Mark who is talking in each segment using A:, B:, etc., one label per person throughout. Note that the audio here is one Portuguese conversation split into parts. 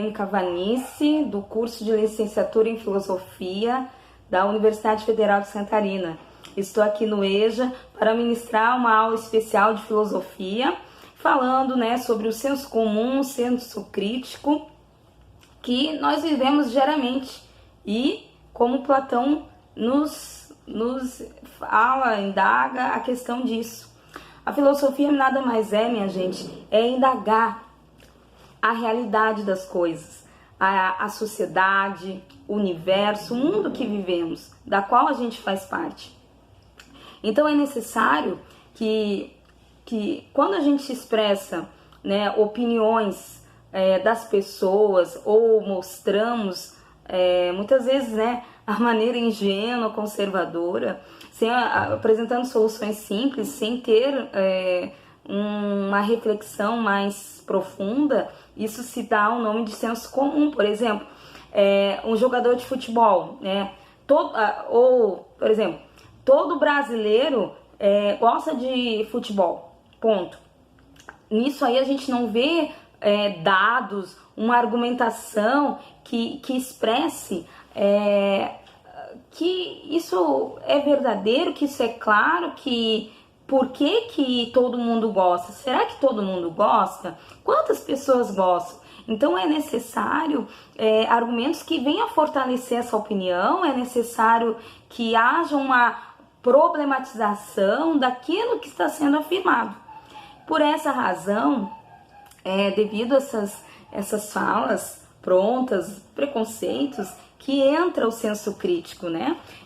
A: acadêmica Vanice, do curso de licenciatura em Filosofia da Universidade Federal de Santa Catarina. Estou aqui no EJA para ministrar uma aula especial de filosofia, falando, sobre o senso comum, o senso crítico, que nós vivemos diariamente e como Platão nos fala, indaga a questão disso. A filosofia nada mais é, minha gente, é indagar a realidade das coisas, a sociedade, o universo, o mundo que vivemos, da qual a gente faz parte. Então é necessário que quando a gente expressa, opiniões das pessoas ou mostramos muitas vezes a maneira ingênua, conservadora, apresentando soluções simples, sem ter uma reflexão mais profunda, isso se dá o nome de senso comum. Por exemplo, um jogador de futebol, por exemplo, todo brasileiro gosta de futebol, ponto. Nisso aí a gente não vê dados, uma argumentação que expresse que isso é verdadeiro, que isso é claro, que por que todo mundo gosta? Será que todo mundo gosta? Quantas pessoas gostam? Então é necessário argumentos que venham fortalecer essa opinião, é necessário que haja uma problematização daquilo que está sendo afirmado. Por essa razão, devido a essas falas prontas, preconceitos, que entra o senso crítico,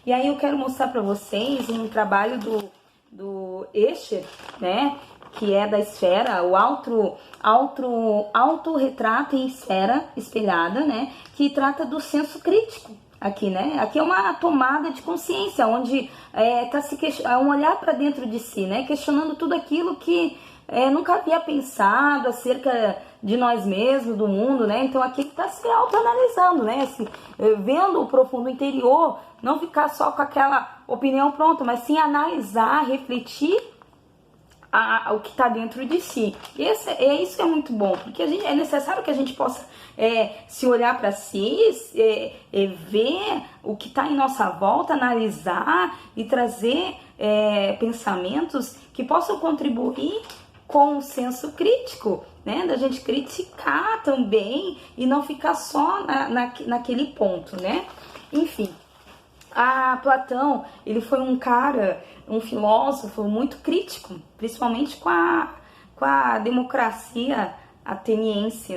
A: E aí eu quero mostrar para vocês um trabalho do Escher, que é da esfera, o autorretrato em esfera espelhada, que trata do senso crítico aqui, Aqui é uma tomada de consciência, onde é um olhar para dentro de si, questionando tudo aquilo que nunca havia pensado acerca de nós mesmos, do mundo, Então aqui está se autoanalisando, vendo o profundo interior, não ficar só com aquela opinião pronta, mas sim analisar, refletir o que está dentro de si. Isso é muito bom, porque é necessário que a gente possa se olhar para si, ver o que está em nossa volta, analisar e trazer pensamentos que possam contribuir com o senso crítico, da gente criticar também e não ficar só naquele ponto, Enfim, Platão, ele foi um filósofo muito crítico, principalmente com a democracia ateniense,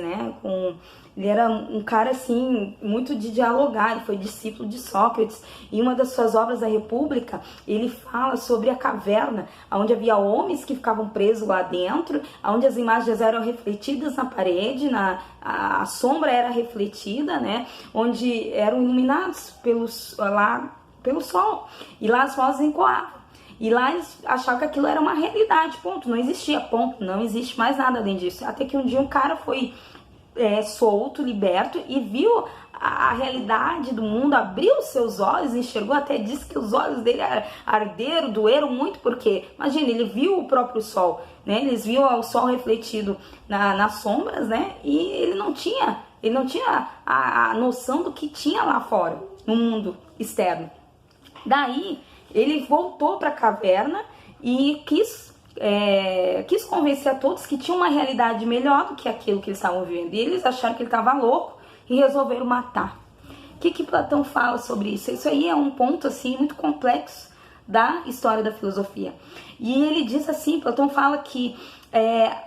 A: Ele era um cara, assim, muito de dialogar, ele foi discípulo de Sócrates. E uma das suas obras, A República, ele fala sobre a caverna, onde havia homens que ficavam presos lá dentro, onde as imagens eram refletidas na parede, a sombra era refletida, onde eram iluminados pelo sol, e lá as vozes ecoavam. E lá eles achavam que aquilo era uma realidade, ponto, não existia, ponto, não existe mais nada além disso. Até que um dia um cara foi solto, liberto, e viu a realidade do mundo, abriu os seus olhos, enxergou, até disse que os olhos dele arderam, doeram muito, porque, imagina, ele viu o próprio sol, eles viam o sol refletido nas sombras, e ele não tinha a noção do que tinha lá fora, no mundo externo. Daí, ele voltou para a caverna e quis convencer a todos que tinha uma realidade melhor do que aquilo que eles estavam vivendo. E eles acharam que ele estava louco e resolveram matar. O que Platão fala sobre isso? Isso aí é um ponto assim muito complexo da história da filosofia. E ele diz assim, Platão fala que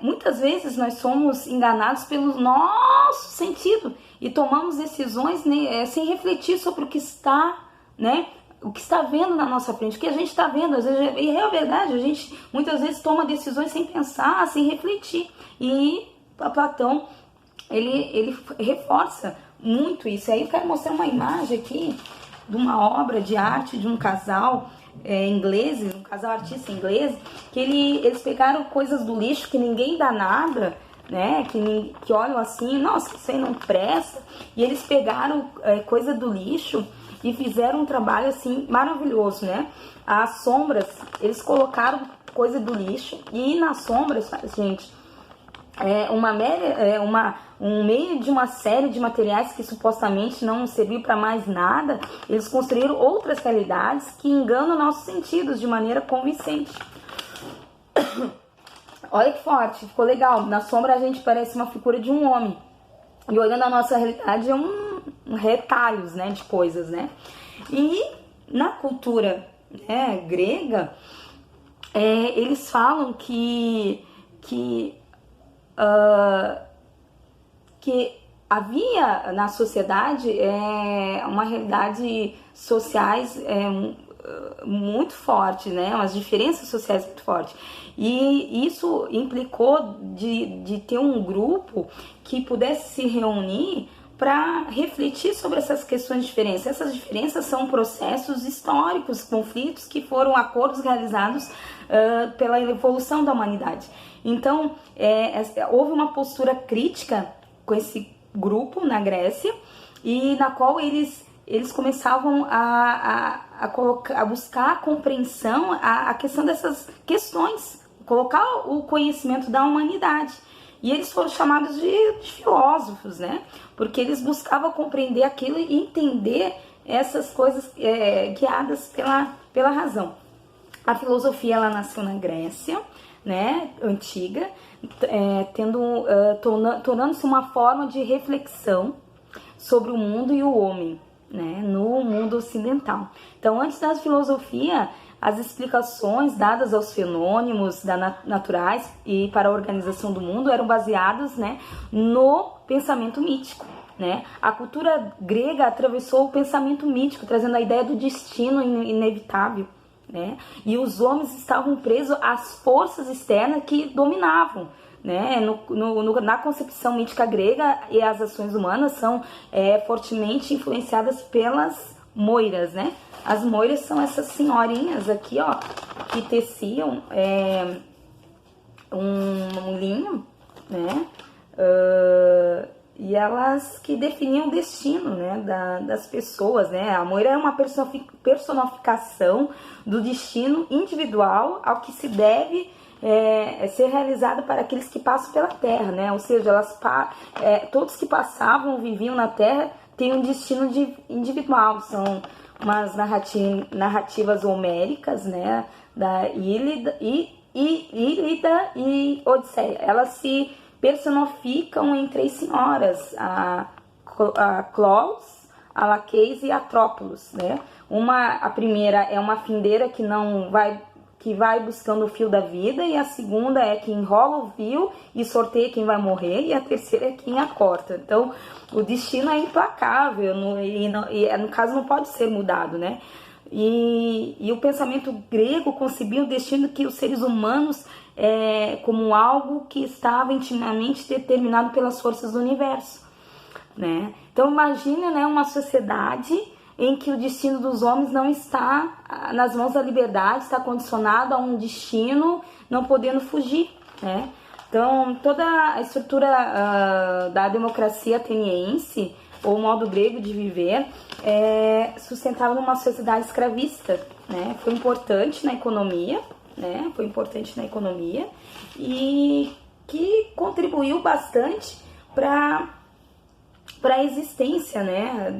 A: muitas vezes nós somos enganados pelo nosso sentido e tomamos decisões sem refletir sobre o que está, o que está vendo na nossa frente, o que a gente está vendo, às vezes, e é verdade, a gente muitas vezes toma decisões sem pensar, sem refletir. E Platão, ele reforça muito isso. Aí eu quero mostrar uma imagem aqui de uma obra de arte de um casal inglês, um casal artista inglês, que eles pegaram coisas do lixo que ninguém dá nada, que olham assim, nossa, isso aí não presta, e eles pegaram coisa do lixo e fizeram um trabalho assim maravilhoso, As sombras, eles colocaram coisa do lixo, e nas sombras, gente, um meio de uma série de materiais que supostamente não serviu para mais nada, eles construíram outras realidades que enganam nossos sentidos de maneira convincente. Olha que forte, ficou legal. Na sombra a gente parece uma figura de um homem. E olhando a nossa realidade é retalhos, né, de coisas, né? E na cultura, né, grega, eles falam que havia na sociedade uma realidade sociais muito forte, né? Umas diferenças sociais muito fortes. E isso implicou de ter um grupo que pudesse se reunir para refletir sobre essas questões de diferença. Essas diferenças são processos históricos, conflitos que foram acordos realizados pela evolução da humanidade. Então, houve uma postura crítica com esse grupo na Grécia, e na qual eles começavam a buscar a compreensão, a questão dessas questões, colocar o conhecimento da humanidade. E eles foram chamados de filósofos, né? Porque eles buscavam compreender aquilo e entender essas coisas guiadas pela razão. A filosofia, ela nasceu na Grécia, né, antiga, tornando-se uma forma de reflexão sobre o mundo e o homem, né, no mundo ocidental. Então, antes da filosofia, as explicações dadas aos fenômenos naturais e para a organização do mundo eram baseadas, né, no pensamento mítico. Né? A cultura grega atravessou o pensamento mítico, trazendo a ideia do destino inevitável. Né? E os homens estavam presos às forças externas que dominavam. Né? Na concepção mítica grega, e as ações humanas são fortemente influenciadas pelas moiras. Né? As moiras são essas senhorinhas aqui, ó, que teciam um linho, né? E elas que definiam o destino, né, das pessoas, né? A moira é uma personificação do destino individual ao que se deve ser realizado para aqueles que passam pela Terra, né? Ou seja, todos que passavam, viviam na Terra, têm um destino individual. São umas narrativas homéricas, né, da Ilíada e Odisseia. Elas se personificam em 3 senhoras, a Clós, a Laqueis e a Trópolis, né? A primeira é uma findeira que vai buscando o fio da vida, e a segunda é que enrola o fio e sorteia quem vai morrer, e a terceira é quem a corta. Então, o destino é implacável, e no caso não pode ser mudado, né? E o pensamento grego concebia o destino que os seres humanos como algo que estava intimamente determinado pelas forças do universo, né? Então imagina, né, uma sociedade em que o destino dos homens não está nas mãos da liberdade, está condicionado a um destino, não podendo fugir, né? Então toda a estrutura da democracia ateniense, ou modo grego de viver, sustentava numa sociedade escravista, né? Foi importante na economia, né? Foi importante na economia, e que contribuiu bastante para a existência, né,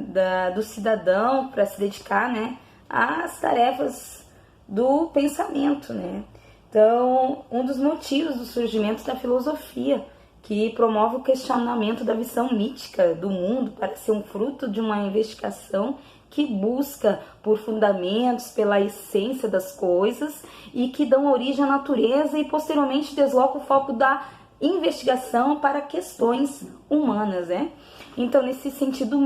A: do cidadão, para se dedicar, né, às tarefas do pensamento, né? Então, um dos motivos do surgimento da filosofia, que promove o questionamento da visão mítica do mundo para ser um fruto de uma investigação que busca por fundamentos, pela essência das coisas, e que dão origem à natureza e posteriormente desloca o foco da investigação para questões humanas, né? Então, nesse sentido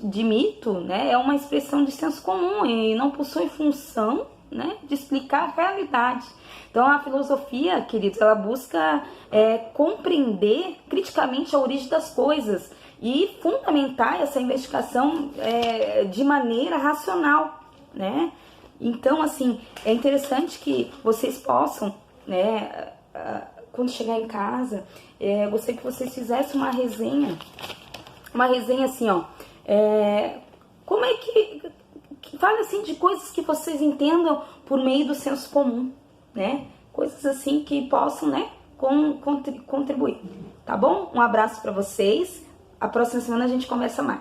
A: de mito, né, é uma expressão de senso comum e não possui função, né, de explicar a realidade. Então, a filosofia, queridos, ela busca compreender criticamente a origem das coisas e fundamentar essa investigação de maneira racional, né? Então, assim, é interessante que vocês possam, né, quando chegar em casa, eu gostaria que vocês fizessem uma resenha assim, ó, como é que fala assim de coisas que vocês entendam por meio do senso comum, né? Coisas assim que possam, né, contribuir, tá bom? Um abraço para vocês. A próxima semana a gente conversa mais.